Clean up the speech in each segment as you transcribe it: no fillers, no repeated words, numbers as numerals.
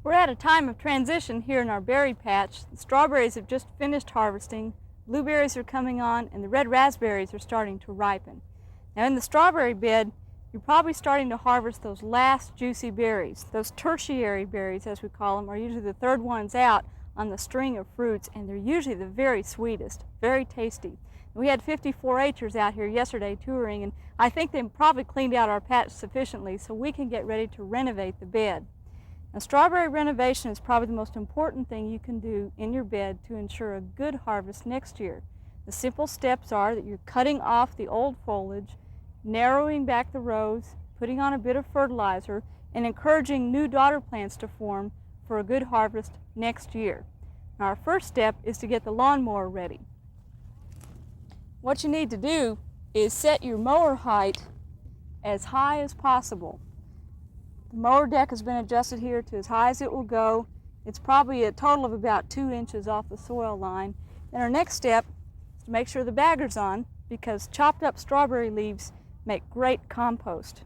We're at a time of transition here in our berry patch. The strawberries have just finished harvesting, blueberries are coming on, and the red raspberries are starting to ripen. Now in the strawberry bed, you're probably starting to harvest those last juicy berries. Those tertiary berries, as we call them, are usually the third ones out on the string of fruits, and they're usually the very sweetest, very tasty. We had 54Hers out here yesterday touring, and I think they probably cleaned out our patch sufficiently so we can get ready to renovate the bed. Now, strawberry renovation is probably the most important thing you can do in your bed to ensure a good harvest next year. The simple steps are that you're cutting off the old foliage, narrowing back the rows, putting on a bit of fertilizer, and encouraging new daughter plants to form for a good harvest next year. Now, our first step is to get the lawnmower ready. What you need to do is set your mower height as high as possible. The mower deck has been adjusted here to as high as it will go. It's probably a total of about 2 inches off the soil line. And our next step is to make sure the bagger's on, because chopped up strawberry leaves make great compost.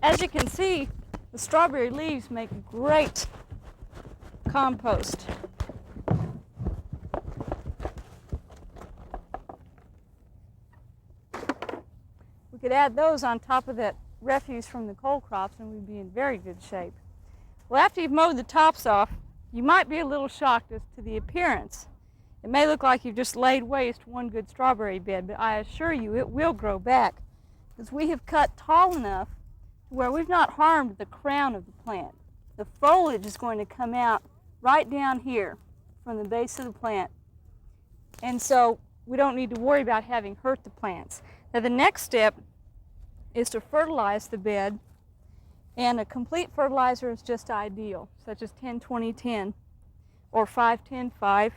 As you can see, the strawberry leaves make great compost. We could add those on top of that refuse from the coal crops and we'd be in very good shape. Well, after you've mowed the tops off, you might be a little shocked as to the appearance. It may look like you've just laid waste one good strawberry bed, but I assure you it will grow back, because we have cut tall enough where we've not harmed the crown of the plant. The foliage is going to come out right down here from the base of the plant. And so we don't need to worry about having hurt the plants. Now the next step is to fertilize the bed, and a complete fertilizer is just ideal, such as 10-20-10 or 5-10-5.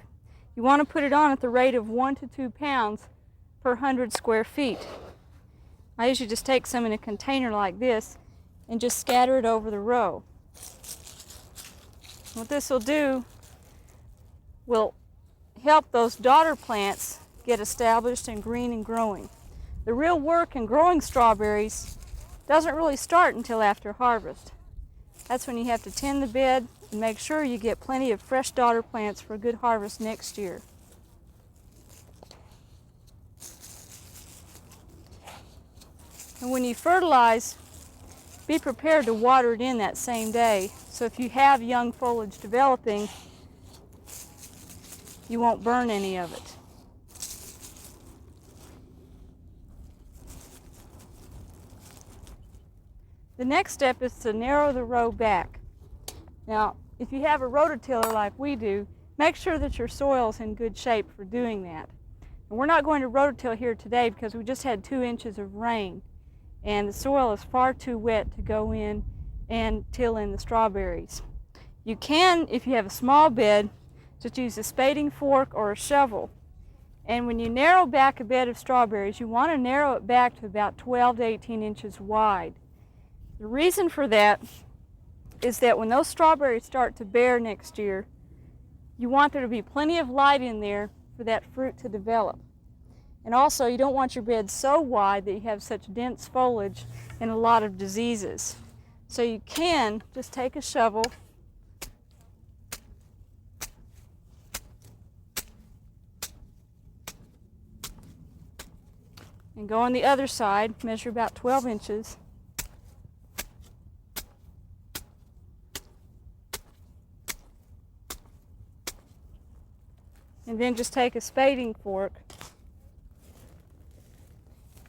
You want to put it on at the rate of 1 to 2 pounds per 100 square feet. I usually just take some in a container like this and just scatter it over the row. What this will do will help those daughter plants get established and green and growing. The real work in growing strawberries doesn't really start until after harvest. That's when you have to tend the bed and make sure you get plenty of fresh daughter plants for a good harvest next year. And when you fertilize, be prepared to water it in that same day. So if you have young foliage developing, you won't burn any of it. The next step is to narrow the row back. Now, if you have a rototiller like we do, make sure that your soil is in good shape for doing that. And we're not going to rototill here today because we just had 2 inches of rain, and the soil is far too wet to go in and till in the strawberries. You can, if you have a small bed, just use a spading fork or a shovel. And when you narrow back a bed of strawberries, you want to narrow it back to about 12 to 18 inches wide. The reason for that is that when those strawberries start to bear next year, you want there to be plenty of light in there for that fruit to develop. And also, you don't want your bed so wide that you have such dense foliage and a lot of diseases. So you can just take a shovel and go on the other side, measure about 12 inches. And then just take a spading fork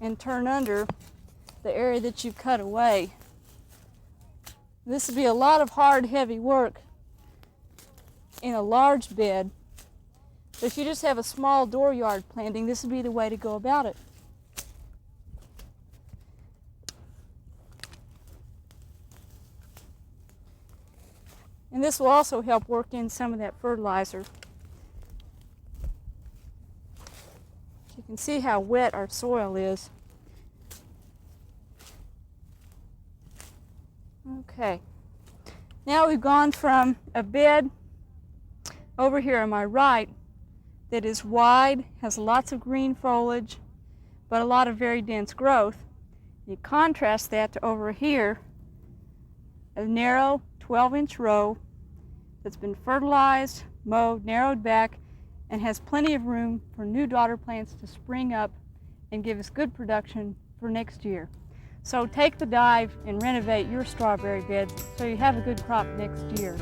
and turn under the area that you've cut away. This would be a lot of hard, heavy work, in a large bed. So if you just have a small dooryard planting, this would be the way to go about it. And this will also help work in some of that fertilizer. You can see how wet our soil is. Okay, now we've gone from a bed over here on my right that is wide, has lots of green foliage, but a lot of very dense growth. You contrast that to over here, a narrow 12-inch row that's been fertilized, mowed, narrowed back, and has plenty of room for new daughter plants to spring up and give us good production for next year. So take the dive and renovate your strawberry beds so you have a good crop next year.